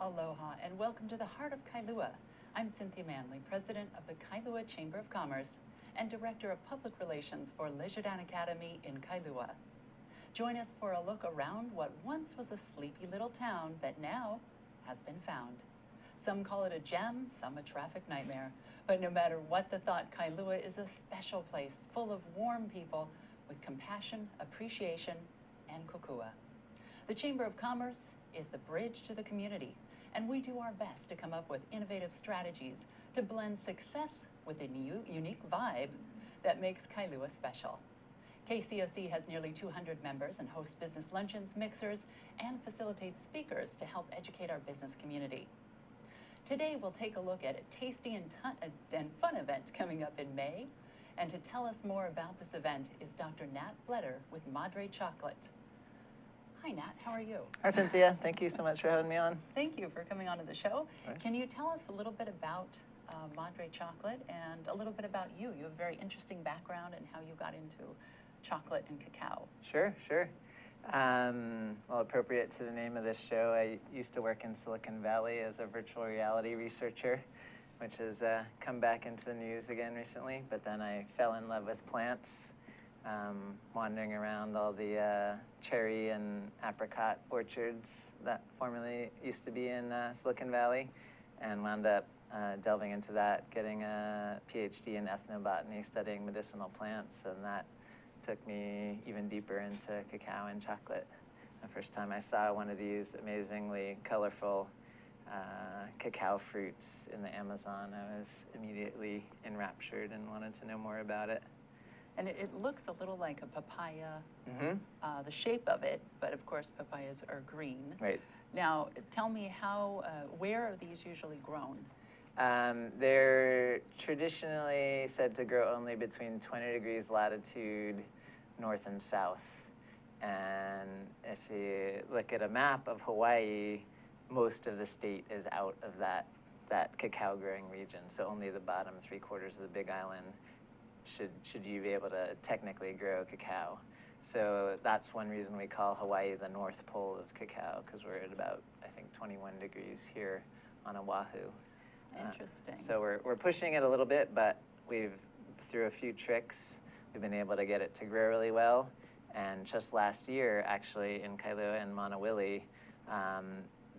Aloha and welcome to the Heart of Kailua. I'm Cynthia Manley, President of the Kailua Chamber of Commerce and Director of Public Relations for Leisure Academy in Kailua. Join us for a look around what once was a sleepy little town that now has been found. Some call it a gem, some a traffic nightmare. But no matter what the thought, Kailua is a special place full of warm people with compassion, appreciation, and kukua. The Chamber of Commerce is the bridge to the community, and we do our best to come up with innovative strategies to blend success with a unique vibe that makes Kailua special. KCOC has nearly 200 members and hosts business luncheons, mixers, and facilitates speakers to help educate our business community. Today, we'll take a look at a tasty and fun event coming up in May. And to tell us more about this event is Dr. Nat Bletter with Madre Chocolate. Hi, Nat. How are you? Hi, Cynthia. Thank you so much for having me on. Thank you for coming on to the show. Can you tell us a little bit about Madre Chocolate and a little bit about you? You have a very interesting background and how you got into chocolate and cacao. Sure. Well, appropriate to the name of this show, I used to work in Silicon Valley as a virtual reality researcher, which has come back into the news again recently. But then I fell in love with plants, wandering around all the cherry and apricot orchards that formerly used to be in Silicon Valley, and wound up delving into that, getting a PhD in ethnobotany, studying medicinal plants, and that took me even deeper into cacao and chocolate. The first time I saw one of these amazingly colorful cacao fruits in the Amazon, I was immediately enraptured and wanted to know more about it. And it looks a little like a papaya, the shape of it, but of course papayas are green. Right. Now, tell me where are these usually grown? They're traditionally said to grow only between 20 degrees latitude north and south. And if you look at a map of Hawaii, most of the state is out of that cacao growing region. So only the bottom 3/4 of the Big Island should you be able to technically grow cacao. So that's one reason we call Hawaii the North Pole of cacao, because we're at about, I think, 21 degrees here on Oahu. Interesting. So we're pushing it a little bit, but through a few tricks, we've been able to get it to grow really well. And just last year, actually, in Kailua and Manawili,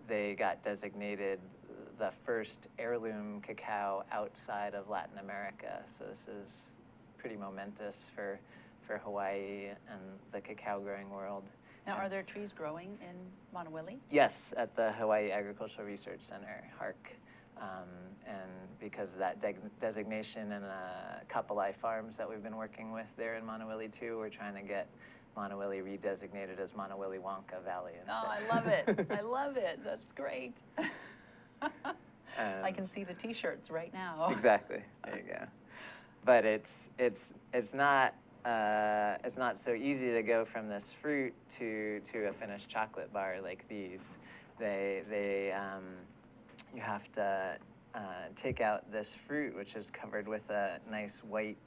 they got designated the first heirloom cacao outside of Latin America. So this is pretty momentous for Hawaii and the cacao growing world. Now, are there trees growing in Manawili? Yes, at the Hawaii Agricultural Research Center, HARC. And because of that designation and Kapolei Farms that we've been working with there in Manawili too, we're trying to get Manawili redesignated as Manawili Wonka Valley instead. Oh, I love it. I love it. That's great. I can see the T-shirts right now. Exactly. There you go. But it's not so easy to go from this fruit to a finished chocolate bar like these. You have to take out this fruit, which is covered with a nice white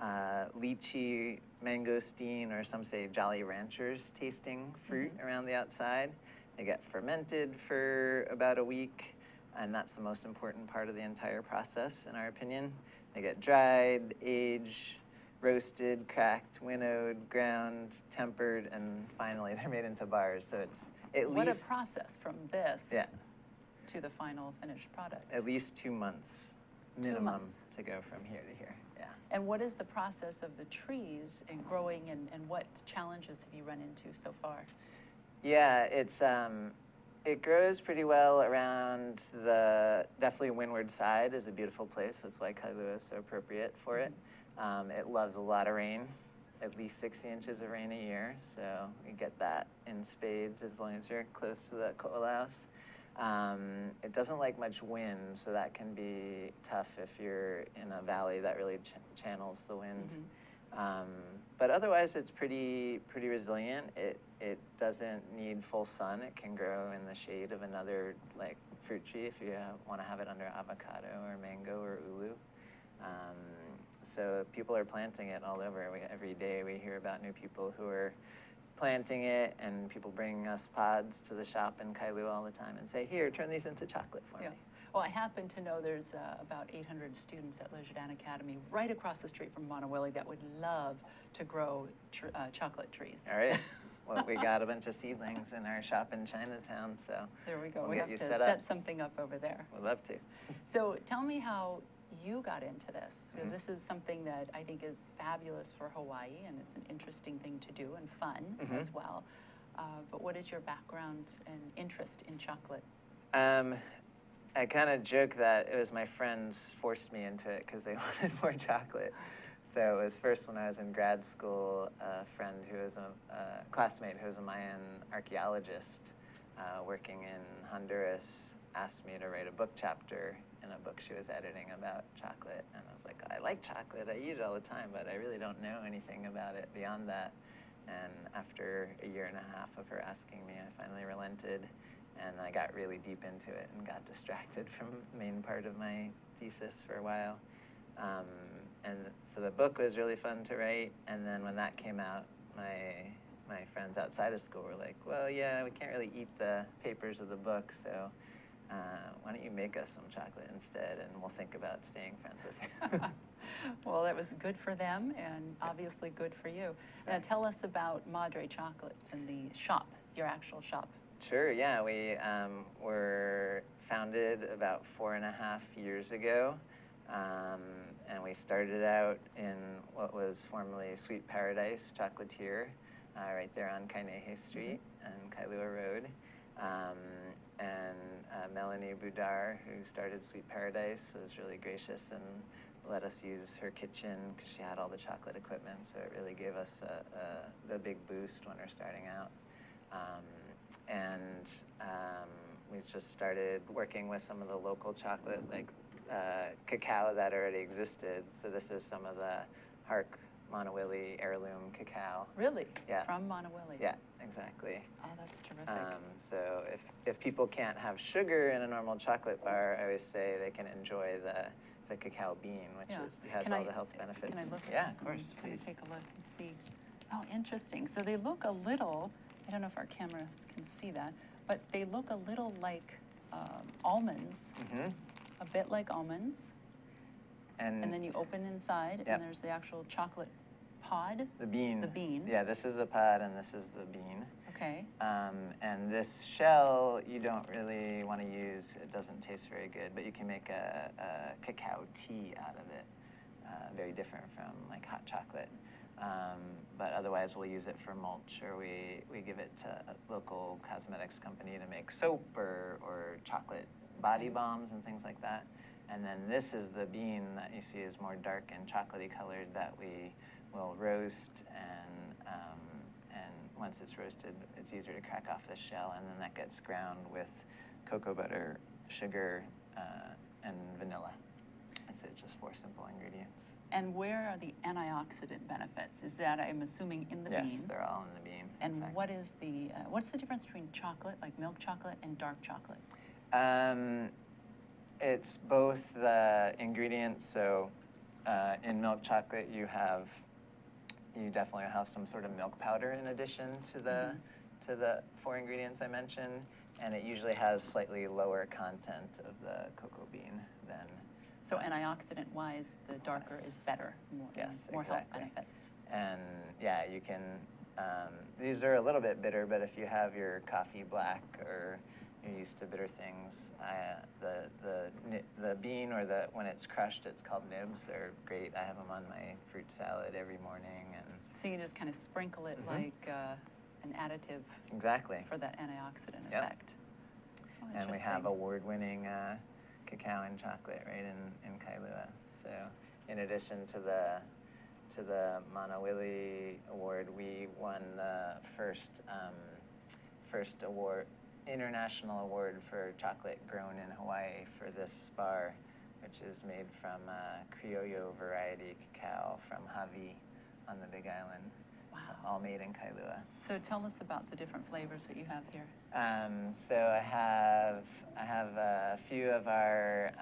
lychee, mangosteen, or some say Jolly Ranchers tasting fruit around the outside. They get fermented for about a week, and that's the most important part of the entire process, in our opinion. They get dried, aged, roasted, cracked, winnowed, ground, tempered, and finally they're made into bars. So it's at least... What a process from this to the final finished product. At least 2 months minimum to go from here to here. Yeah. And what is the process of the trees and growing, and what challenges have you run into so far? Yeah, it grows pretty well around the definitely windward side is a beautiful place. That's why Kailua is so appropriate for it. It loves a lot of rain, at least 60 inches of rain a year. So we get that in spades as long as you're close to the ko'olaus. It doesn't like much wind, so that can be tough if you're in a valley that really channels the wind. But otherwise, it's pretty resilient. It doesn't need full sun. It can grow in the shade of another fruit tree if you want to have it under avocado or mango or ulu. So people are planting it all over. Every day we hear about new people who are planting it, and people bring us pods to the shop in Kailua all the time and say, here, turn these into chocolate for me. Well, I happen to know there's about 800 students at Leisure Academy right across the street from Monowilly that would love to grow chocolate trees. All right. Well, we got a bunch of seedlings in our shop in Chinatown, so there we go. We'll we get have you to set something up over there. We'd love to. So tell me how you got into this, because this is something that I think is fabulous for Hawaii, and it's an interesting thing to do and fun as well. But what is your background and interest in chocolate? I kind of joke that it was my friends forced me into it because they wanted more chocolate. So it was first when I was in grad school, a friend who was a classmate who was a Mayan archaeologist working in Honduras asked me to write a book chapter in a book she was editing about chocolate. And I was like, I like chocolate, I eat it all the time, but I really don't know anything about it beyond that. And after a year and a half of her asking me, I finally relented, and I got really deep into it and got distracted from the main part of my thesis for a while. And so the book was really fun to write, and then when that came out, my friends outside of school were like, well, yeah, we can't really eat the papers of the book, so why don't you make us some chocolate instead, and we'll think about staying friends with you. Well, that was good for them, and obviously good for you. Now tell us about Madre Chocolates and the shop, your actual shop. Sure, yeah, we were founded about 4.5 years ago. And we started out in what was formerly Sweet Paradise Chocolatier, right there on Kainehe Street and Kailua Road. And Melanie Budar, who started Sweet Paradise, was really gracious and let us use her kitchen because she had all the chocolate equipment, so it really gave us a big boost when we're starting out. We just started working with some of the local chocolate, like cacao that already existed. So this is some of the Hark Monowilly heirloom cacao. Really? Yeah. From Monowilly? Yeah, exactly. Oh, that's terrific. So if people can't have sugar in a normal chocolate bar, I always say they can enjoy the cacao bean, which has all the health benefits. Can I look at Yeah, this? of course, Can I please. take a look and see? Oh, interesting. So they look a little, I don't know if our cameras can see that, but they look a little like almonds, a bit like almonds. And then you open inside, and there's the actual chocolate pod. The bean. The bean. Yeah, this is the pod, and this is the bean. Okay. And this shell, you don't really want to use. It doesn't taste very good, but you can make a cacao tea out of it. Very different from like hot chocolate. But otherwise, we'll use it for mulch, or we give it to a local cosmetics company to make soap or chocolate body balms and things like that. And then this is the bean that you see is more dark and chocolatey colored that we will roast, and once it's roasted, it's easier to crack off the shell, and then that gets ground with cocoa butter, sugar, and vanilla. So it's just 4 simple ingredients. And where are the antioxidant benefits? Is that, I'm assuming, in the bean? Yes, they're all in the bean. And exactly. what is what's the difference between chocolate, like milk chocolate, and dark chocolate? It's both the ingredients. So in milk chocolate, you definitely have some sort of milk powder in addition to the 4 ingredients I mentioned, and it usually has slightly lower content of the cocoa bean than. So antioxidant-wise, the darker is better, more health benefits. And yeah, you can. These are a little bit bitter, but if you have your coffee black or you're used to bitter things, the bean or when it's crushed, it's called nibs. They're great. I have them on my fruit salad every morning. And so you just kind of sprinkle it like an additive. Exactly. For that antioxidant effect. Oh, and we have award-winning cacao and chocolate right in Kailua. So in addition to the Monowilly Award, we won the first international award for chocolate grown in Hawaii for this bar, which is made from Criollo variety cacao from Hawaii on the Big Island. Wow. All made in Kailua. So tell us about the different flavors that you have here. So I have a few of our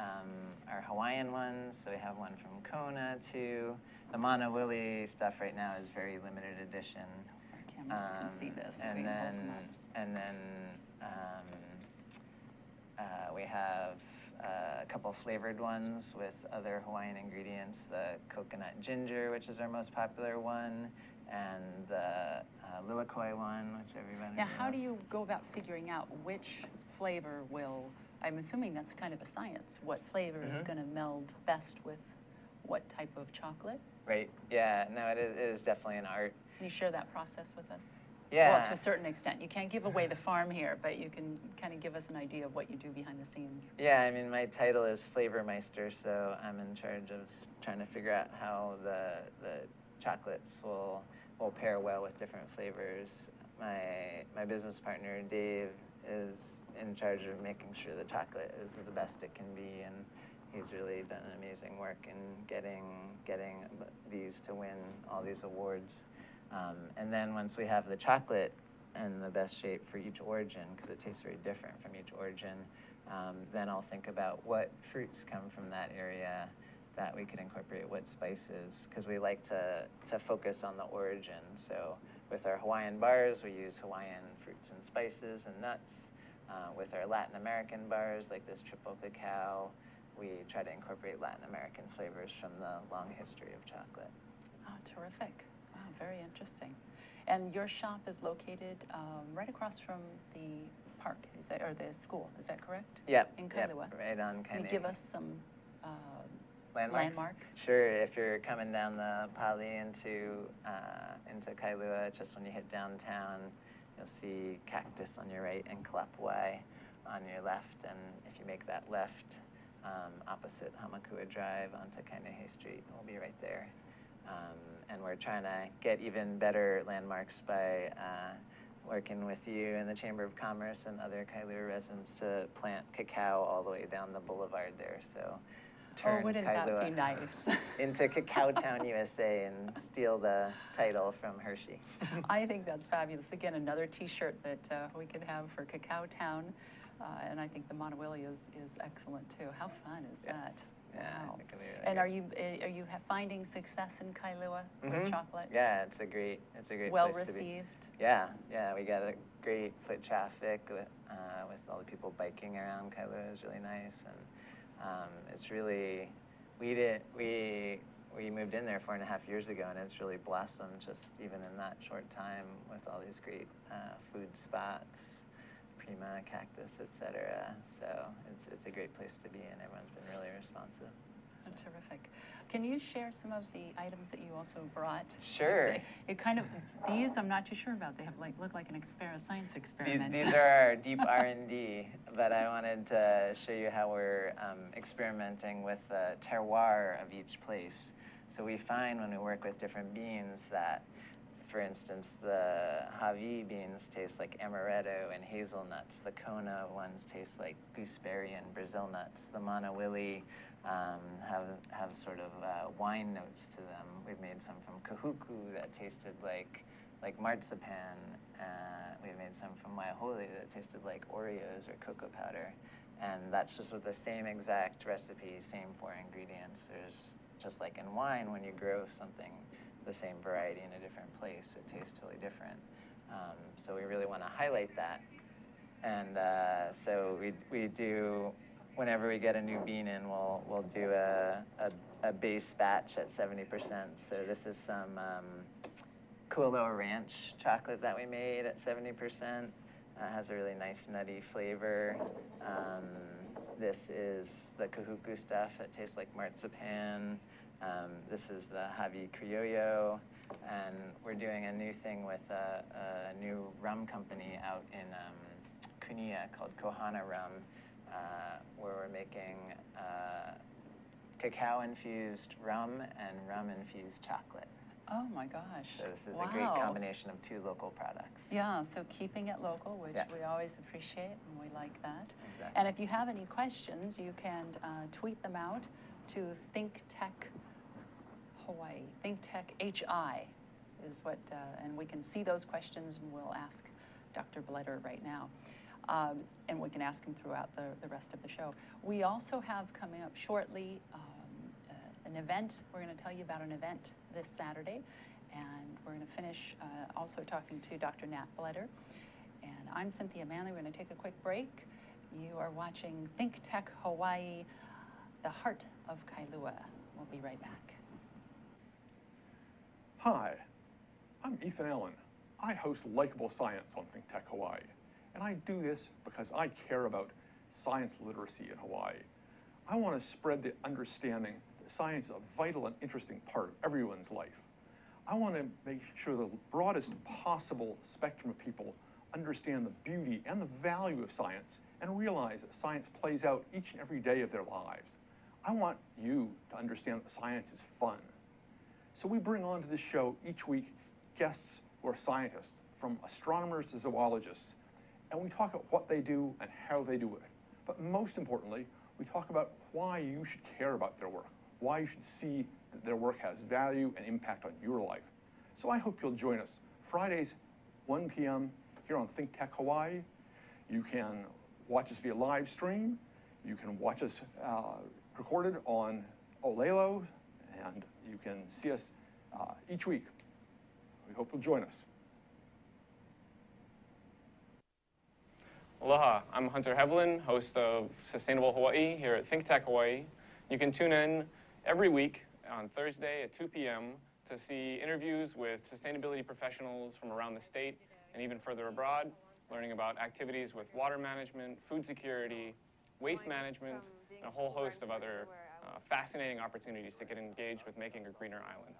Hawaiian ones. So we have one from Kona too. The Monowilly stuff right now is very limited edition. Let's see this. And We can hold then, them up. and then we have a couple flavored ones with other Hawaiian ingredients, the coconut ginger, which is our most popular one, and the lilikoi one, which everybody Now, how knows. do you go about figuring out which flavor will, I'm assuming that's kind of a science, what flavor is going to meld best with what type of chocolate? Right, yeah, no, it is definitely an art. Can you share that process with us? Yeah. Well, to a certain extent. You can't give away the farm here, but you can kind of give us an idea of what you do behind the scenes. Yeah, I mean, my title is Flavor Meister, so I'm in charge of trying to figure out how the chocolates will pair well with different flavors. My business partner, Dave, is in charge of making sure the chocolate is the best it can be, and he's really done an amazing work in getting these to win all these awards. And then once we have the chocolate in the best shape for each origin, because it tastes very different from each origin, then I'll think about what fruits come from that area that we could incorporate, what spices, because we like to focus on the origin. So with our Hawaiian bars, we use Hawaiian fruits and spices and nuts. With our Latin American bars, like this triple cacao, we try to incorporate Latin American flavors from the long history of chocolate. Oh, terrific. Wow, very interesting. And your shop is located right across from the park, is that, or the school, is that correct? Yep. In Kailua. Yep, right on Can Kainai. you give us some landmarks? Sure. If you're coming down the Pali into Kailua, just when you hit downtown, you'll see Cactus on your right and Kalapawai on your left. And if you make that left opposite Hamakua Drive onto Kainai Street, we'll be right there. And we're trying to get even better landmarks by working with you and the Chamber of Commerce and other Kailua residents to plant cacao all the way down the boulevard there. So turn wouldn't Kailua that be nice? into Cacao Town, USA, and steal the title from Hershey. I think that's fabulous. Again, another T-shirt that we could have for Cacao Town. And I think the Monowili is excellent too. How fun is that? Yeah, Wow. it can be really And good. are you finding success in Kailua with chocolate? Yeah, it's a great Well place to be. received. Yeah, we got a great foot traffic with all the people biking around Kailua. Is really nice, and it's really we moved in there 4.5 years ago, and it's really blossomed just even in that short time with all these great food spots, Prima, Cactus, etc. So it's a great place to be, and everyone's been really responsive. Oh, terrific. Can you share some of the items that you also brought? Sure. It kind of, these I'm not too sure about. They have look like a science experiment. These are our deep R&D, but I wanted to show you how we're experimenting with the terroir of each place. So we find when we work with different beans that, for instance, the Hawaii beans taste like amaretto and hazelnuts. The Kona ones taste like gooseberry and Brazil nuts. The Monowili have sort of wine notes to them. We've made some from kahuku that tasted like marzipan. We've made some from Waiahole that tasted like Oreos or cocoa powder. And that's just with the same exact recipe, same 4 ingredients. There's, just like in wine, when you grow something the same variety in a different place, it tastes totally different. So we really want to highlight that. And so we do, whenever we get a new bean in, we'll do a base batch at 70%. So this is some Kualoa Ranch chocolate that we made at 70%. Has a really nice nutty flavor. This is the kahuku stuff that tastes like marzipan. This is the Hawaii Criollo, and we're doing a new thing with a new rum company out in Kunia called Kohana Rum, where we're making cacao-infused rum and rum-infused chocolate. Oh my gosh. So this is wow. a great combination of 2 local products. Yeah, so keeping it local, which we always appreciate, and we like that. Exactly. And if you have any questions, you can tweet them out to ThinkTech Hawaii. ThinkTech HI is what, and we can see those questions, and we'll ask Dr. Bletter right now. And we can ask him throughout the rest of the show. We also have coming up shortly an event. We're going to tell you about an event this Saturday And we're going to finish also talking to Dr. Nat Bletter. And I'm Cynthia Manley. We're going to take a quick break. You are watching ThinkTech Hawaii, the Heart of Kailua. We'll be right back. Hi, I'm Ethan Allen. I host Likeable Science on ThinkTech Hawaii. And I do this because I care about science literacy in Hawaii. I want to spread the understanding that science is a vital and interesting part of everyone's life. I want to make sure the broadest possible spectrum of people understand the beauty and the value of science and realize that science plays out each and every day of their lives. I want you to understand that science is fun. So we bring onto this show each week guests who are scientists, from astronomers to zoologists, and we talk about what they do and how they do it. But most importantly, we talk about why you should care about their work, why you should see that their work has value and impact on your life. So I hope you'll join us Fridays, 1 p.m. here on ThinkTech Hawaii. You can watch us via live stream. You can watch us recorded on Olelo, and you can see us each week. We hope you'll join us. Aloha, I'm Hunter Hevelin, host of Sustainable Hawaii here at ThinkTech Hawaii. You can tune in every week on Thursday at 2 p.m. to see interviews with sustainability professionals from around the state and even further abroad, learning about activities with water management, food security, waste management, and a whole host of other fascinating opportunities to get engaged with making a greener island.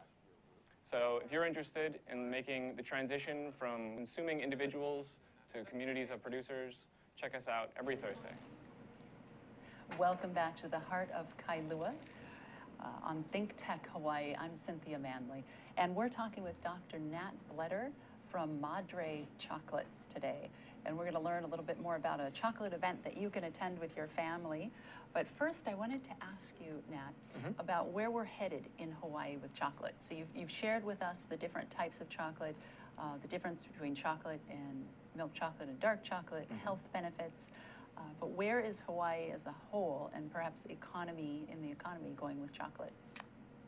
So if you're interested in making the transition from consuming individuals to communities of producers, check us out every Thursday. Welcome back to the Heart of Kailua on ThinkTech Hawaii. I'm Cynthia Manley, and we're talking with Dr. Nat Bletter from Madre Chocolates today. And we're going to learn a little bit more about a chocolate event that you can attend with your family. But first, I wanted to ask you, Nat, about where we're headed in Hawaii with chocolate. So you've shared with us the different types of chocolate, the difference between chocolate and milk chocolate and dark chocolate, health benefits. But where is Hawaii as a whole, and perhaps the economy going with chocolate?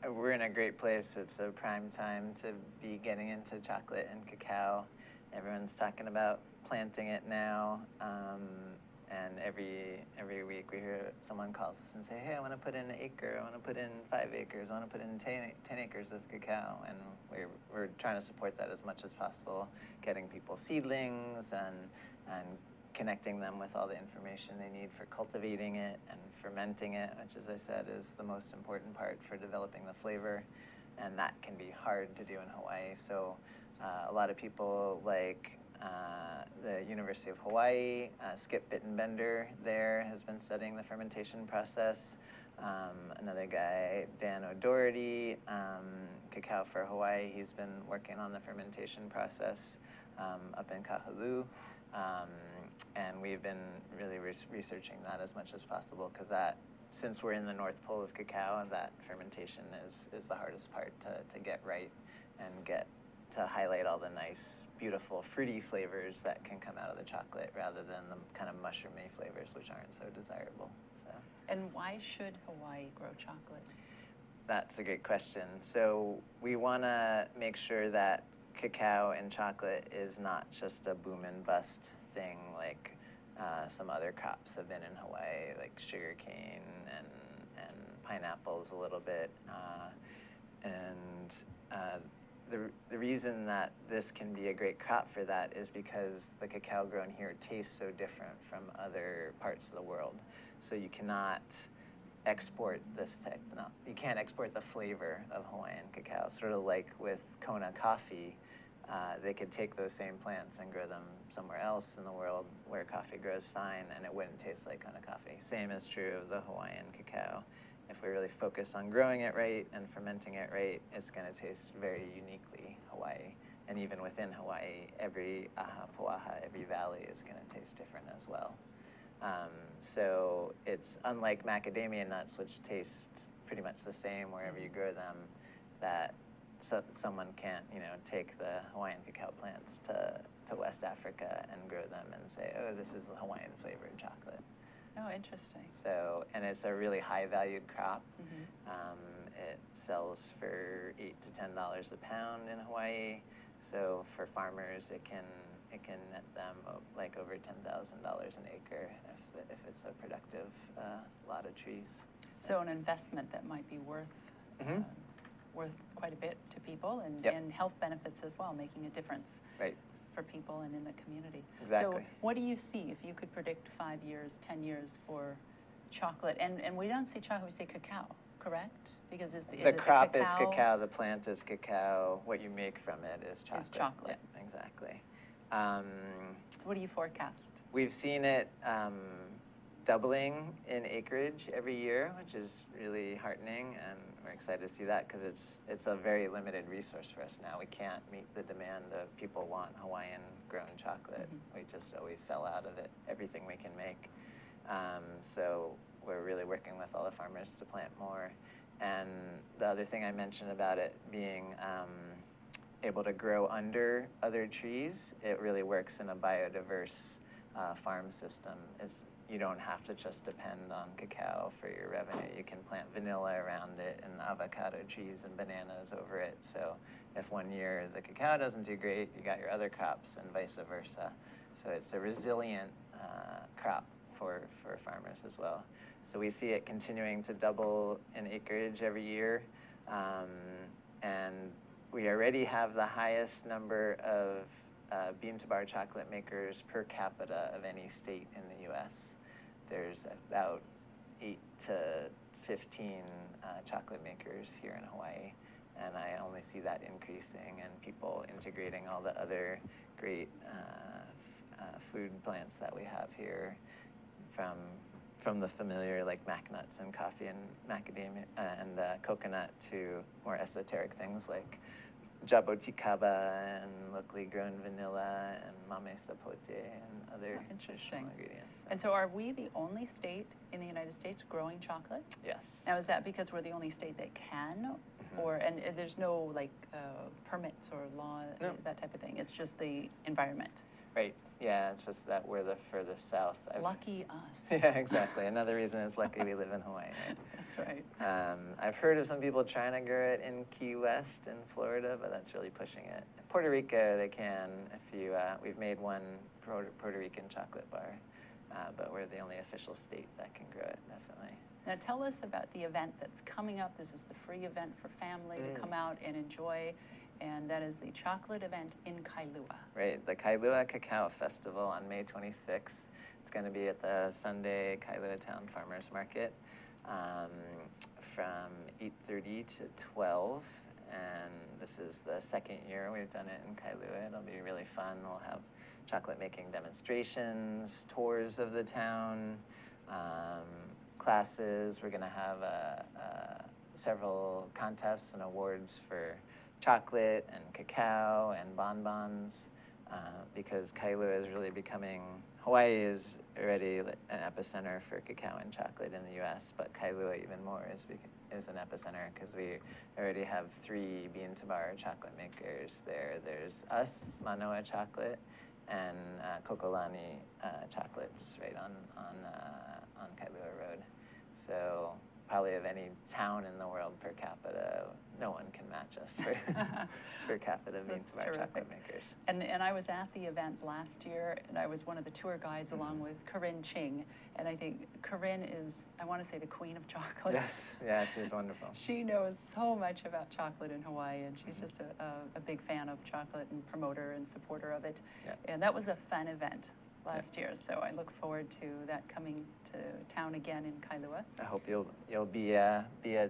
We're in a great place. It's a prime time to be getting into chocolate and cacao. Everyone's talking about planting it now. And every week we hear someone calls us and say, hey, I want to put in an acre, I want to put in 5 acres, I want to put in 10 acres of cacao. And we're trying to support that as much as possible, getting people seedlings and connecting them with all the information they need for cultivating it and fermenting it, which, as I said, is the most important part for developing the flavor. And that can be hard to do in Hawaii. So a lot of people like the University of Hawaii, Skip Bittenbender there has been studying the fermentation process. Another guy, Dan O'Doherty, Cacao for Hawaii, he's been working on the fermentation process up in Kahului. And we've been really researching that as much as possible, because that, since we're in the North Pole of cacao, that fermentation is the hardest part to get right and get to highlight all the nice, beautiful, fruity flavors that can come out of the chocolate rather than the kind of mushroomy flavors, which aren't so desirable. So. And why should Hawaii grow chocolate? That's a great question. So we want to make sure that cacao and chocolate is not just a boom and bust thing like some other crops have been in Hawaii, like sugarcane and pineapples a little bit. The reason that this can be a great crop for that is because the cacao grown here tastes so different from other parts of the world. So you cannot export this you can't export the flavor of Hawaiian cacao. Sort of like with Kona coffee, they could take those same plants and grow them somewhere else in the world where coffee grows fine, and it wouldn't taste like Kona coffee. Same is true of the Hawaiian cacao. If we really focus on growing it right and fermenting it right, it's going to taste very uniquely Hawaii. And even within Hawaii, every paʻaha, every valley is going to taste different as well. So it's unlike macadamia nuts, which taste pretty much the same wherever you grow them, that someone can't, take the Hawaiian cacao plants to West Africa and grow them and say, oh, this is a Hawaiian flavored chocolate. Oh, interesting. So, and it's a really high valued crop. it sells for $8 to $10 a pound in Hawaii. So for farmers, it can net them like over $10,000 an acre if it's a productive lot of trees. So an investment that might be worth Mhm. worth quite a bit to people, and, Yep. and health benefits as well, making a difference Right. for people and in the community. Exactly. So what do you see if you could predict 5 years, 10 years for chocolate? And we don't say chocolate, we say cacao, correct? Because is The it crop is cacao, the plant is cacao, what you make from it is chocolate. Is chocolate. Yeah, exactly. So what do you forecast? We've seen it doubling in acreage every year, which is really heartening, and we're excited to see that because it's a very limited resource for us now. We can't meet the demand of people want Hawaiian grown chocolate. Mm-hmm. We just always sell out of it, everything we can make. So we're really working with all the farmers to plant more. And the other thing I mentioned about it being able to grow under other trees, it really works in a biodiverse farm system. You don't have to just depend on cacao for your revenue. You can plant vanilla around it and avocado trees and bananas over it. So if one year the cacao doesn't do great, you got your other crops and vice versa. So it's a resilient crop for farmers as well. So we see it continuing to double in acreage every year. And we already have the highest number of bean to bar chocolate makers per capita of any state in the US. There's about 8 to 15 chocolate makers here in Hawaii, and I only see that increasing, and people integrating all the other great food plants that we have here, from the familiar like mac nuts and coffee and macadamia and coconut to more esoteric things like jaboticaba and locally grown vanilla and mame sapote and other traditional ingredients. And so are we the only state in the United States growing chocolate? Yes. Now, is that because we're the only state that can? Or, and there's no like permits or law, No. that type of thing? It's just the environment? Right. Yeah, it's just that we're the furthest south. Lucky us. Yeah, exactly. Another reason is lucky we live in Hawaii, right? That's right. I've heard of some people trying to grow it in Key West in Florida, but that's really pushing it. In Puerto Rico, they can. We've made one Puerto Rican chocolate bar, but we're the only official state that can grow it, definitely. Now tell us about the event that's coming up. This is the free event for family to come out and enjoy, and that is the chocolate event in Kailua. Right, the Kailua Cacao Festival on May 26th. It's going to be at the Sunday Kailua Town Farmers Market from 8:30 to 12, and this is the second year we've done it in Kailua. It'll be really fun. We'll have chocolate making demonstrations, tours of the town, classes. We're going to have several contests and awards for chocolate and cacao and bonbons, because Kailua is really becoming, Hawaii is already an epicenter for cacao and chocolate in the US, but Kailua even more is an epicenter because we already have 3 bean to bar chocolate makers there. There's us, Manoa Chocolate, and Kokolani Chocolates right on Kailua Road. So probably of any town in the world per capita, no one can match us per capita bean to bar chocolate makers. And I was at the event last year, and I was one of the tour guides along with Corinne Ching, and I think Corinne is, I want to say, the queen of chocolate. Yes, yeah, she's wonderful. She knows so much about chocolate in Hawaii, and she's just a big fan of chocolate and promoter and supporter of it. Yeah. And that was a fun event last year, so I look forward to that coming to town again in Kailua. I hope you'll be a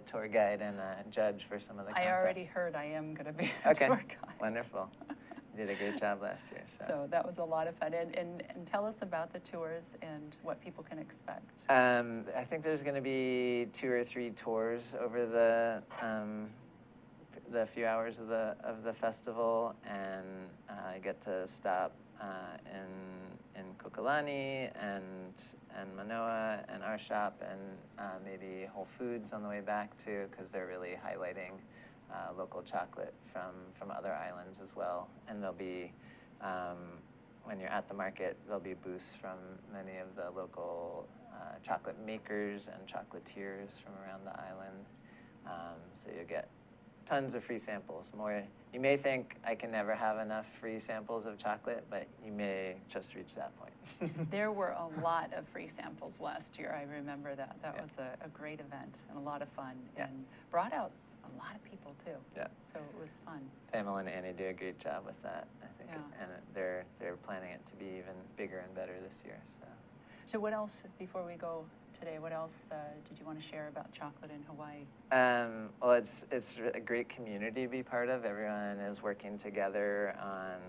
tour guide and a judge for some of the contests. I already heard I am going to be a Okay, tour guide. wonderful. You did a great job last year. So that was a lot of fun. And tell us about the tours and what people can expect. I think there's going to be 2 or 3 tours over the few hours of the festival, and I get to stop in Kokolani and Manoa and our shop and maybe Whole Foods on the way back too, because they're really highlighting local chocolate from other islands as well. And there'll be, when you're at the market, there'll be booths from many of the local chocolate makers and chocolatiers from around the island. So you'll get tons of free samples. More, you may think I can never have enough free samples of chocolate, but you may just reach that point. There were a lot of free samples last year. I remember that. That was a great event and a lot of fun, and brought out a lot of people too. Yeah. So it was fun. Pamela and Annie do a great job with that, I think, and they're planning it to be even bigger and better this year. So what else, before we go today, what else did you want to share about chocolate in Hawaii? Well, it's a great community to be part of. Everyone is working together on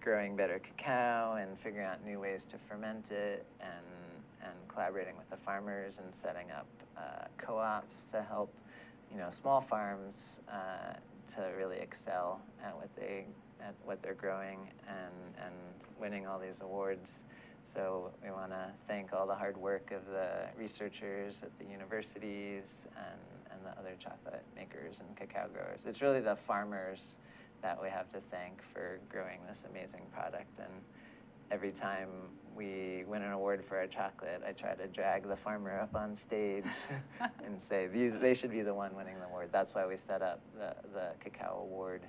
growing better cacao and figuring out new ways to ferment it, and collaborating with the farmers and setting up co-ops to help, small farms to really excel at what they're growing and winning all these awards. So we want to thank all the hard work of the researchers at the universities and the other chocolate makers and cacao growers. It's really the farmers that we have to thank for growing this amazing product. And every time we win an award for our chocolate, I try to drag the farmer up on stage and say, they should be the one winning the award. That's why we set up the Cacao Award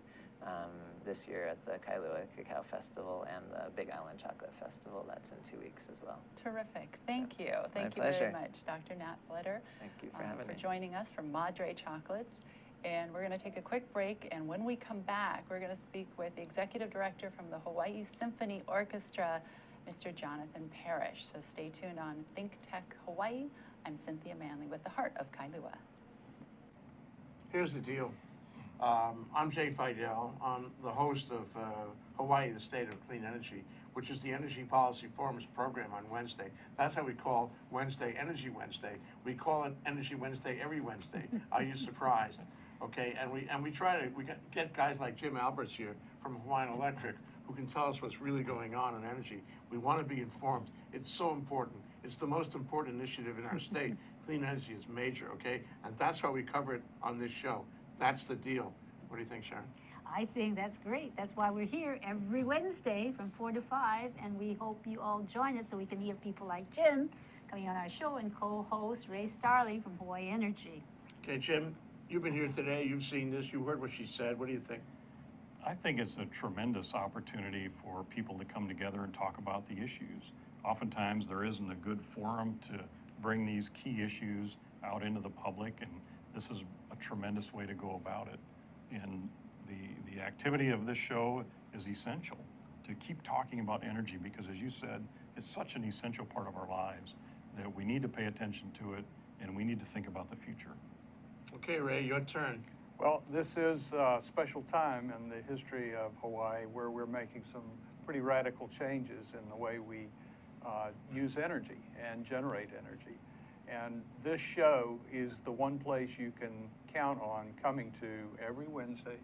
this year at the Kailua Cacao Festival and the Big Island Chocolate Festival. That's in 2 weeks as well. Terrific. Thank you. Thank you pleasure. very much, Dr. Nat Bletter. Thank you for having me. For joining us from Madre Chocolates. And we're going to take a quick break, and when we come back, we're going to speak with the Executive Director from the Hawaii Symphony Orchestra, Mr. Jonathan Parrish. So stay tuned on ThinkTech Hawaii. I'm Cynthia Manley with the Heart of Kailua. Here's the deal. I'm Jay Fidel. I'm the host of Hawaii, the State of Clean Energy, which is the Energy Policy Forum's program on Wednesday. That's how we call Wednesday Energy Wednesday. We call it Energy Wednesday every Wednesday. Are you surprised? Okay, and we try to get guys like Jim Alberts here from Hawaiian Electric who can tell us what's really going on in energy. We want to be informed. It's so important. It's the most important initiative in our state. Clean energy is major, okay? And that's why we cover it on this show. That's the deal. What do you think, Sharon? I think that's great. That's why we're here every Wednesday from 4 to 5, and we hope you all join us so we can hear people like Jim coming on our show and co-host Ray Starley from Hawaii Energy. Okay, Jim, you've been here today. You've seen this. You heard what she said. What do you think? I think it's a tremendous opportunity for people to come together and talk about the issues. Oftentimes there isn't a good forum to bring these key issues out into the public, and this is a tremendous way to go about it. And the activity of this show is essential to keep talking about energy because, as you said, it's such an essential part of our lives that we need to pay attention to it and we need to think about the future. Okay, Ray, your turn. Well, this is a special time in the history of Hawaii where we're making some pretty radical changes in the way we use energy and generate energy. And this show is the one place you can count on coming to every Wednesday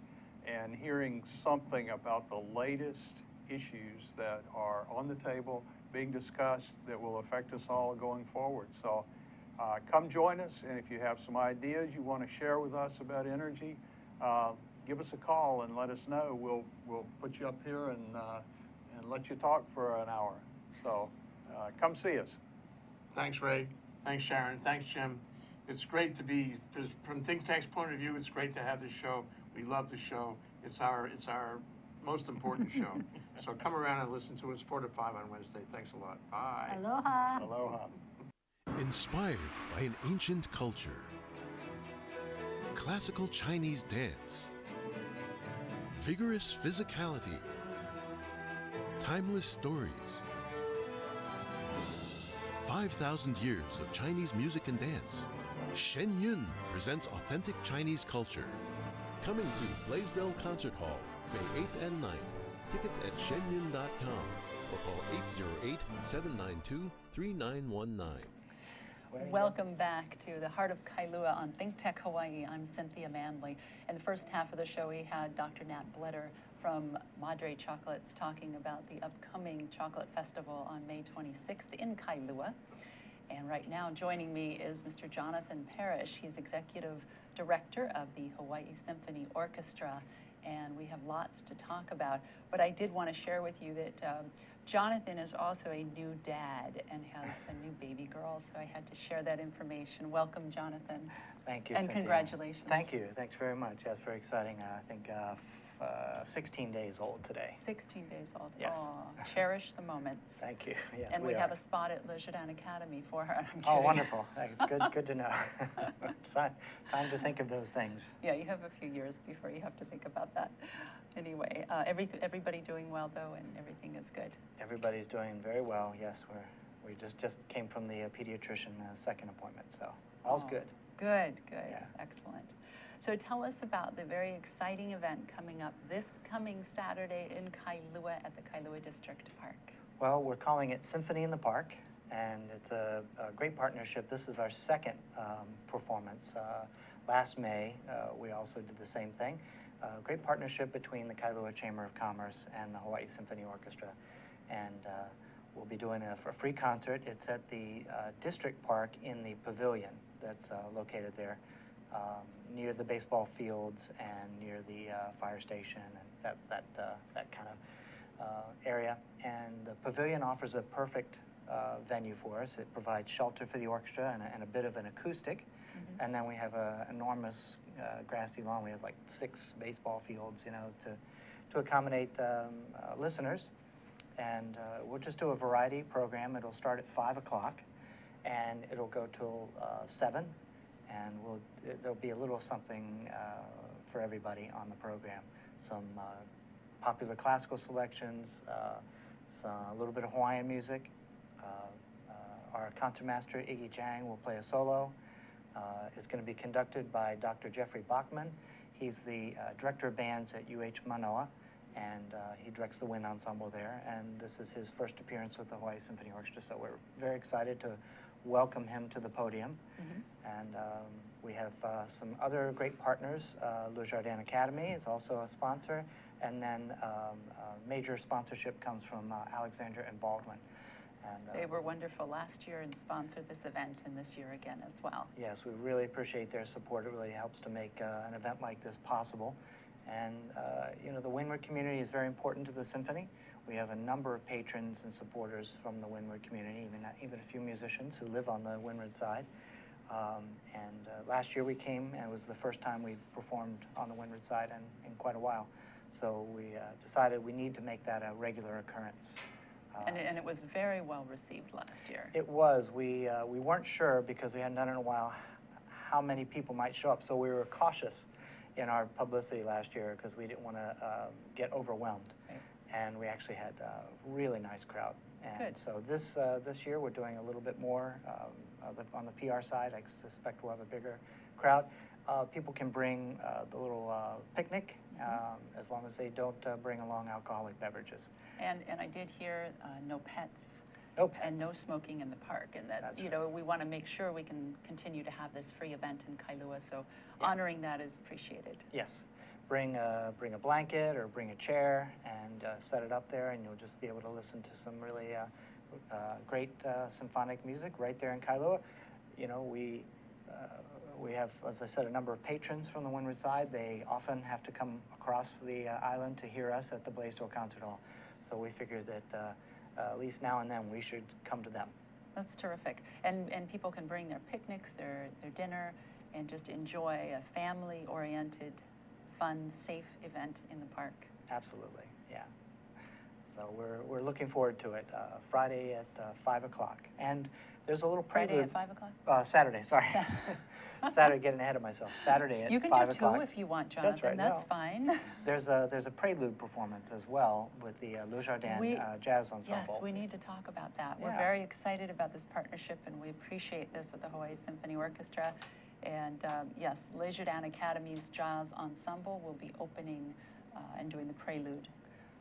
and hearing something about the latest issues that are on the table, being discussed, that will affect us all going forward. So come join us, and if you have some ideas you want to share with us about energy, give us a call and let us know. We'll put you up here and let you talk for an hour. So come see us. Thanks, Ray. Thanks, Sharon. Thanks, Jim. It's great to be, from ThinkTech's point of view, it's great to have this show. We love the show. It's our most important show. So come around and listen to us 4 to 5 on Wednesday. Thanks a lot. Bye. Aloha. Aloha. Inspired by an ancient culture, classical Chinese dance, vigorous physicality, timeless stories, 5,000 years of Chinese music and dance. Shen Yun presents authentic Chinese culture. Coming to Blaisdell Concert Hall, May 8th and 9th. Tickets at shenyun.com or call 808-792-3919. Welcome back to the Heart of Kailua on ThinkTech Hawaii. I'm Cynthia Manley. In the first half of the show, we had Dr. Nat Bletter from Madre Chocolates talking about the upcoming chocolate festival on May 26th in Kailua. And right now joining me is Mr. Jonathan Parrish. He's Executive Director of the Hawaii Symphony Orchestra, and we have lots to talk about. But I did want to share with you that Jonathan is also a new dad and has a new baby girl, so I had to share that information. Welcome, Jonathan. Thank you, And Cynthia. congratulations. Thank you. Thanks very much. That's very exciting. I think 16 days old today. 16 days old. Yes. Aw, cherish the moments. Thank you. Yes, And we are. have a spot at Le Jardin Academy for her. I'm Oh, kidding. wonderful. That's good to know. Time to think of those things. Yeah, you have a few years before you have to think about that. Anyway, everybody doing well, though, and everything is good. Everybody's doing very well. Yes, we just came from the pediatrician second appointment, so all's Oh, good. Good, good. Yeah. Excellent. So tell us about the very exciting event coming up this coming Saturday in Kailua at the Kailua District Park. Well, we're calling it Symphony in the Park, and it's a great partnership. This is our second performance. Last May, we also did the same thing. Great partnership between the Kailua Chamber of Commerce and the Hawaii Symphony Orchestra. And we'll be doing a free concert. It's at the District Park in the pavilion that's located there, near the baseball fields and near the fire station and that kind of area. And the pavilion offers a perfect venue for us. It provides shelter for the orchestra and a bit of an acoustic. Mm-hmm. And then we have an enormous grassy lawn. We have like 6 baseball fields, you know, to accommodate listeners. And we'll just do a variety program. It'll start at 5 o'clock, and it'll go till 7. And there'll be a little something for everybody on the program. Some popular classical selections, a little bit of Hawaiian music. Our concertmaster, Iggy Jang, will play a solo. It's going to be conducted by Dr. Jeffrey Bachman. He's the director of bands at UH Manoa, and he directs the wind ensemble there. And this is his first appearance with the Hawaii Symphony Orchestra, so we're very excited to welcome him to the podium. Mm-hmm. And we have some other great partners. Le Jardin Academy is also a sponsor, and then major sponsorship comes from Alexandria and Baldwin. And, they were wonderful last year and sponsored this event, and this year again as well. Yes, we really appreciate their support. It really helps to make an event like this possible. And you know, the Windward community is very important to the symphony. We have a number of patrons and supporters from the Windward community, even a few musicians who live on the Windward side. Last year we came, and it was the first time we performed on the Windward side in quite a while. So we decided we need to make that a regular occurrence. And it was very well received last year. It was. We weren't sure, because we hadn't done it in a while, how many people might show up. So we were cautious in our publicity last year because we didn't want to get overwhelmed. Right. And we actually had a really nice crowd. And good. So this year we're doing a little bit more on the PR side. I suspect we'll have a bigger crowd. People can bring the little picnic, as long as they don't bring along alcoholic beverages. And I did hear no pets. No pets. And no smoking in the park, and that, that's, you know, we want to make sure we can continue to have this free event in Kailua, so yeah, honoring that is appreciated. Yes. Bring a blanket or bring a chair and set it up there, and you'll just be able to listen to some really great symphonic music right there in Kailua. You know, we have, as I said, a number of patrons from the Windward side. They often have to come across the island to hear us at the Blaisdell Concert Hall. So we figured that at least now and then we should come to them. That's terrific. And people can bring their picnics, their dinner, and just enjoy a family-oriented, fun, safe event in the park. Absolutely, yeah. So we're looking forward to it. Friday at 5 o'clock. And there's a little prelude. Friday at 5 o'clock? Saturday, sorry. Saturday, getting ahead of myself. Saturday at 5 o'clock. You can do 2 if you want, Jonathan. That's right. That's fine. There's a prelude performance as well with the Le Jardin Jazz Ensemble. Yes, we need to talk about that. Yeah. We're very excited about this partnership, and we appreciate this with the Hawaii Symphony Orchestra. And yes, Le Jardin Academy's Jazz Ensemble will be opening and doing the prelude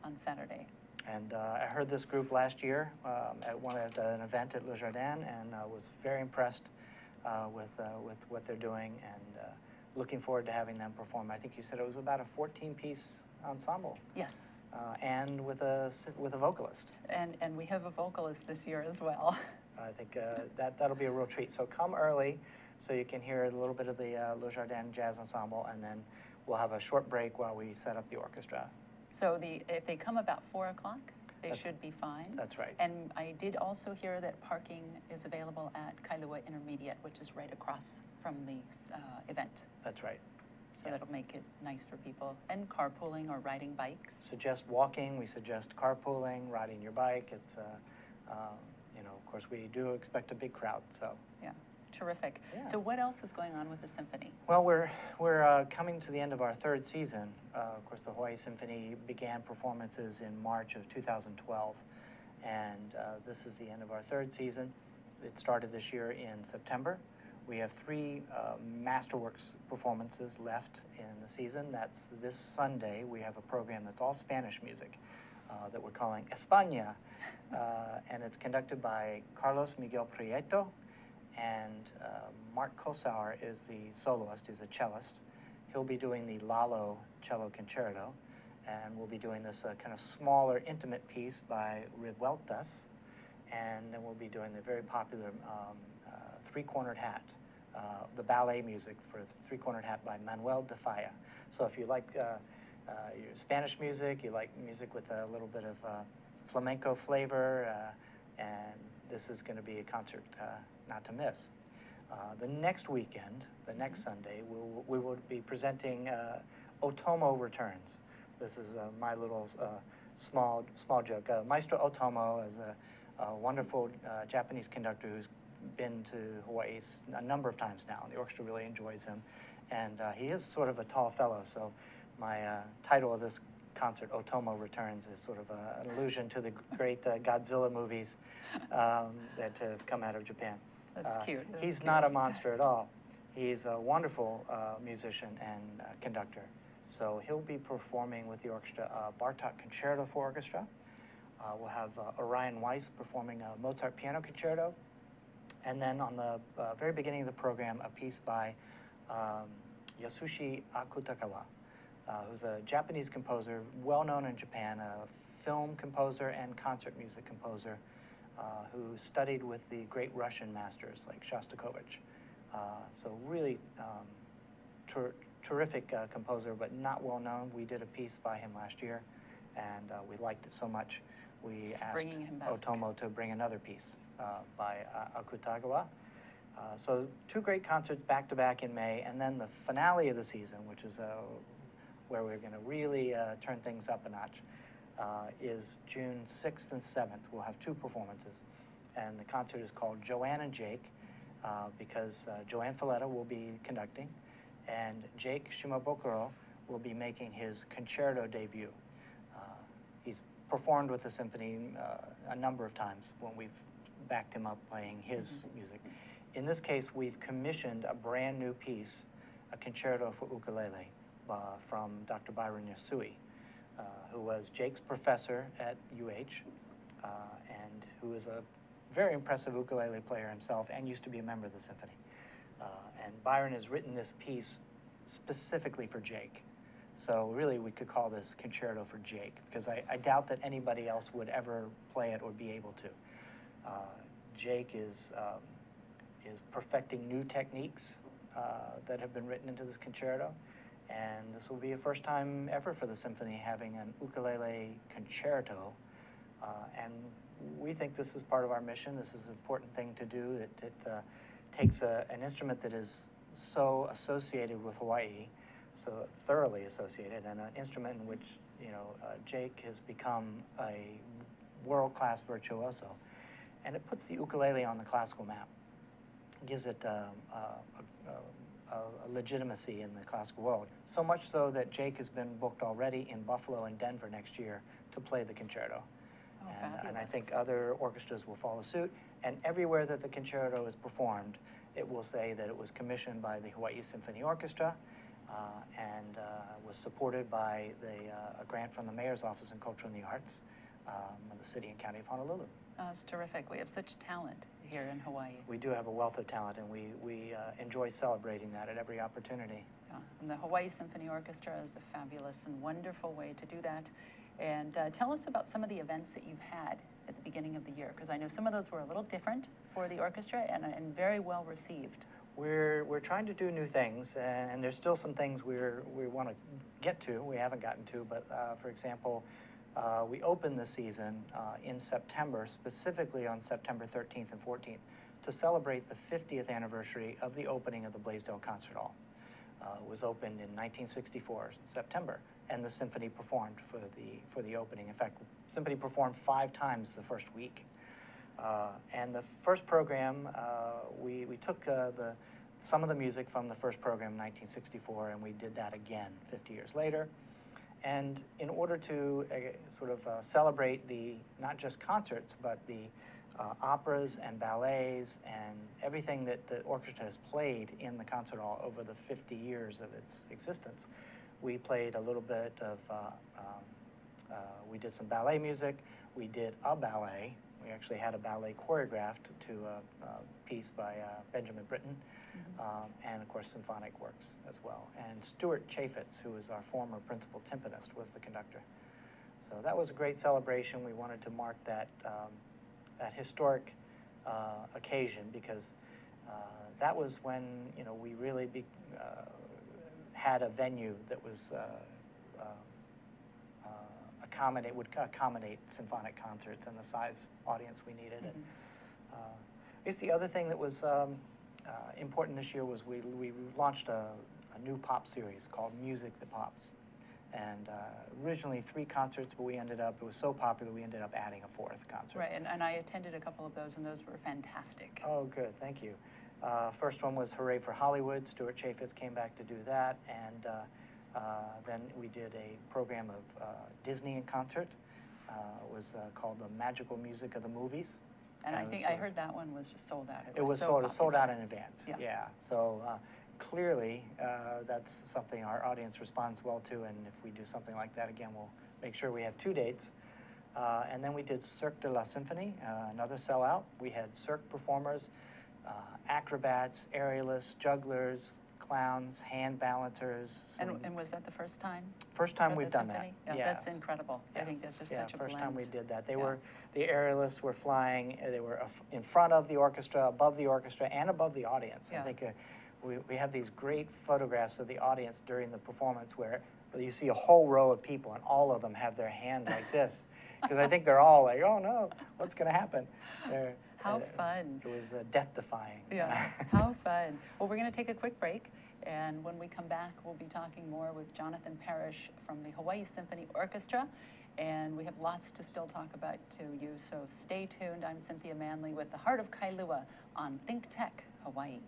on Saturday. And I heard this group last year at an event at Le Jardin, and was very impressed with what they're doing, and looking forward to having them perform. I think you said it was about a 14-piece ensemble. Yes. And with a vocalist. And we have a vocalist this year as well. I think that'll be a real treat. So come early so you can hear a little bit of the Le Jardin Jazz Ensemble, and then we'll have a short break while we set up the orchestra. So if they come about 4 o'clock? They should be fine. That's right. And I did also hear that parking is available at Kailua Intermediate, which is right across from the event. That's right. So that'll make it nice for people. And carpooling or riding bikes. Suggest walking, we suggest carpooling, riding your bike. It's, you know, of course, we do expect a big crowd, so. Yeah, terrific. Yeah. So what else is going on with the symphony? Well, we're coming to the end of our third season. Of course, the Hawaii Symphony began performances in March of 2012, and this is the end of our third season. It started this year in September. We have 3 Masterworks performances left in the season. That's this Sunday. We have a program that's all Spanish music that we're calling España, and it's conducted by Carlos Miguel Prieto, and Mark Kosauer is the soloist, he's a cellist. He'll be doing the Lalo Cello Concerto, and we'll be doing this kind of smaller, intimate piece by Revueltas, and then we'll be doing the very popular Three-Cornered Hat, the ballet music for Three-Cornered Hat by Manuel de Falla. So if you like your Spanish music, you like music with a little bit of flamenco flavor, and this is going to be a concert not to miss. The next weekend, the next Sunday, we will be presenting Otomo Returns. This is my little small joke. Maestro Otomo is a wonderful Japanese conductor who's been to Hawaii a number of times now. The orchestra really enjoys him, and he is sort of a tall fellow, so my title of this concert, Otomo Returns, is sort of an allusion to the great Godzilla movies that have come out of Japan. That's cute. That's he's cute. not a monster at all. He's a wonderful musician and conductor. So he'll be performing with the orchestra Bartok Concerto for Orchestra. We'll have Orion Weiss performing a Mozart Piano Concerto. And then on the very beginning of the program, a piece by Yasushi Akutagawa, who's a Japanese composer, well known in Japan, a film composer and concert music composer, who studied with the great Russian masters like Shostakovich. So really terrific composer, but not well known. We did a piece by him last year, and we liked it so much, we asked Otomo to bring another piece by Akutagawa. So 2 great concerts back-to-back in May, and then the finale of the season, which is where we're going to really turn things up a notch, is June 6th and 7th. We'll have 2 performances, and the concert is called Joanne and Jake, because Joanne Folletta will be conducting, and Jake Shimabukuro will be making his concerto debut. He's performed with the symphony a number of times when we've backed him up playing his music. In this case, we've commissioned a brand new piece, a concerto for ukulele from Dr. Byron Yasui, who was Jake's professor at UH, and who is a very impressive ukulele player himself and used to be a member of the symphony. And Byron has written this piece specifically for Jake. So really we could call this Concerto for Jake, because I doubt that anybody else would ever play it or be able to. Jake is perfecting new techniques that have been written into this concerto, and this will be a first time ever for the symphony having an ukulele concerto, and we think this is part of our mission. This is an important thing to do. It takes an instrument that is so associated with Hawaii, so thoroughly associated, and an instrument in which, you know, Jake has become a world-class virtuoso, and it puts the ukulele on the classical map. It gives it a legitimacy in the classical world, so much so that Jake has been booked already in Buffalo and Denver next year to play the concerto. Oh, and I think other orchestras will follow suit, and everywhere that the concerto is performed, it will say that it was commissioned by the Hawaii Symphony Orchestra, and was supported by a grant from the Mayor's Office in Culture and the Arts of the city and county of Honolulu. Oh, it's terrific. We have such talent here in Hawaii. We do have a wealth of talent, and we enjoy celebrating that at every opportunity. Yeah. And the Hawaii Symphony Orchestra is a fabulous and wonderful way to do that. And tell us about some of the events that you've had at the beginning of the year, because I know some of those were a little different for the orchestra and very well received. We're trying to do new things, and there's still some things we want to get to, we haven't gotten to, but for example, We opened the season in September, specifically on September 13th and 14th, to celebrate the 50th anniversary of the opening of the Blaisdell Concert Hall. It was opened in 1964, September, and the Symphony performed for the opening. In fact, Symphony performed 5 times the first week. And the first program, we took some of the music from the first program in 1964, and we did that again 50 years later. And in order to sort of celebrate not just concerts, but the operas and ballets and everything that the orchestra has played in the concert hall over the 50 years of its existence, we played a little bit of, we did some ballet music, we did a ballet. We actually had a ballet choreographed to a piece by Benjamin Britten, and of course symphonic works as well. And Stuart Chaffetz, who was our former principal timpanist, was the conductor. So that was a great celebration. We wanted to mark that, that historic occasion, because that was when we really had a venue that was would accommodate symphonic concerts and the size audience we needed. And I guess the other thing that was important this year was we launched a new pop series called Music That Pops. And originally 3 concerts, but it was so popular we ended up adding a 4th concert. Right, and I attended a couple of those, and those were fantastic. Oh, good, thank you. First one was Hooray for Hollywood. Stuart Chaffetz came back to do that, and then we did a program of Disney in concert. It was called The Magical Music of the Movies. And I think I heard that one was just sold out. It was so sold out in advance. Yeah. So clearly, that's something our audience responds well to, and if we do something like that again, we'll make sure we have 2 dates. And then we did Cirque de la Symphony, another sellout. We had Cirque performers, acrobats, aerialists, jugglers, clowns, hand balancers. And was that the first time? First time we've done Symphony? that. Yeah, that's incredible. Yeah. I think that's just such a blend. First time we did that. The aerialists were flying. They were in front of the orchestra, above the orchestra, and above the audience. Yeah. I think we have these great photographs of the audience during the performance where you see a whole row of people, and all of them have their hand like this, because I think they're all like, oh no, what's going to happen? How fun. It was death-defying. Yeah, how fun. Well, we're going to take a quick break, and when we come back, we'll be talking more with Jonathan Parrish from the Hawaii Symphony Orchestra, and we have lots to still talk about to you, so stay tuned. I'm Cynthia Manley with the Heart of Kailua on ThinkTech Hawaii.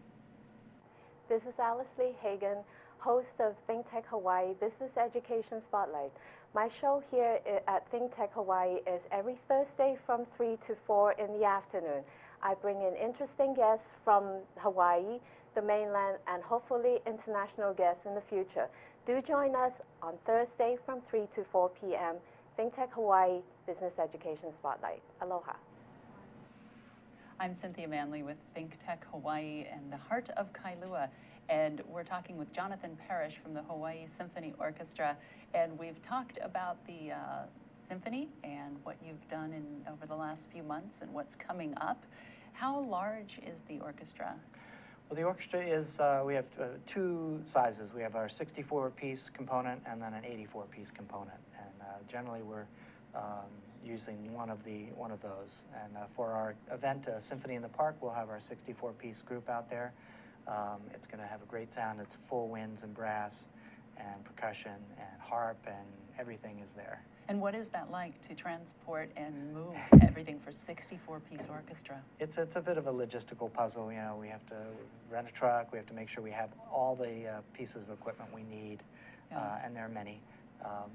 This is Alice Lee Hagan, host of ThinkTech Hawaii Business Education Spotlight. My show here at ThinkTech Hawaii is every Thursday from 3 to 4 in the afternoon. I bring in interesting guests from Hawaii, the mainland, and hopefully international guests in the future. Do join us on Thursday from 3 to 4 p.m. ThinkTech Hawaii Business Education Spotlight. Aloha. I'm Cynthia Manley with ThinkTech Hawaii and the Heart of Kailua, and we're talking with Jonathan Parrish from the Hawaii Symphony Orchestra, and we've talked about the symphony and what you've done over the last few months and what's coming up. How large is the orchestra? Well, the orchestra is, we have 2 sizes. We have our 64-piece component and then an 84-piece component, and generally we're using one of those. And for our event, Symphony in the Park, we'll have our 64-piece group out there. It's going to have a great sound. It's full winds and brass and percussion and harp, and everything is there. And what is that like to transport and move everything for 64-piece orchestra? It's a bit of a logistical puzzle. You know, we have to rent a truck. We have to make sure we have all the pieces of equipment we need, and there are many.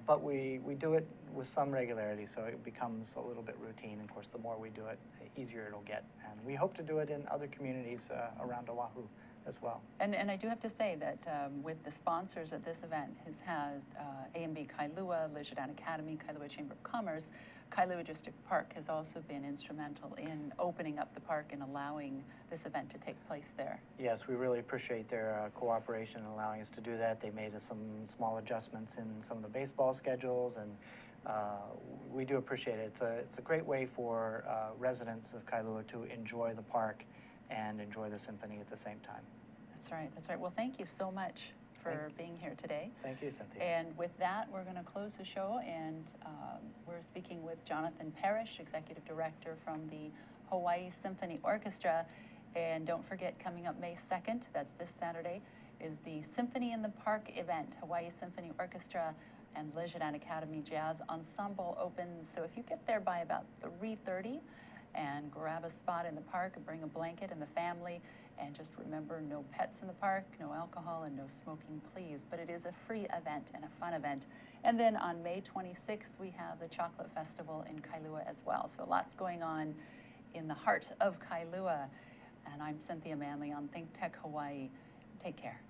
But we do it with some regularity, so it becomes a little bit routine. Of course, the more we do it, the easier it'll get. And we hope to do it in other communities around Oahu as well. And I do have to say that with the sponsors of this event has had A&B Kailua, Leisure Academy, Kailua Chamber of Commerce, Kailua District Park has also been instrumental in opening up the park and allowing this event to take place there. Yes, we really appreciate their cooperation in allowing us to do that. They made some small adjustments in some of the baseball schedules, and we do appreciate it. It's a great way for residents of Kailua to enjoy the park and enjoy the symphony at the same time. That's right, that's right. Well, thank you so much for being here today. Thank you, Cynthia. And with that, we're going to close the show, and we're speaking with Jonathan Parrish, Executive Director from the Hawaii Symphony Orchestra. And don't forget, coming up May 2nd, that's this Saturday, is the Symphony in the Park event. Hawaii Symphony Orchestra and Lejeune Academy Jazz Ensemble opens. So if you get there by about 3:30 and grab a spot in the park, bring a blanket and the family, and just remember, no pets in the park, no alcohol, and no smoking, please. But it is a free event and a fun event. And then on May 26th, we have the Chocolate Festival in Kailua as well. So lots going on in the heart of Kailua. And I'm Cynthia Manley on ThinkTech Hawaii. Take care.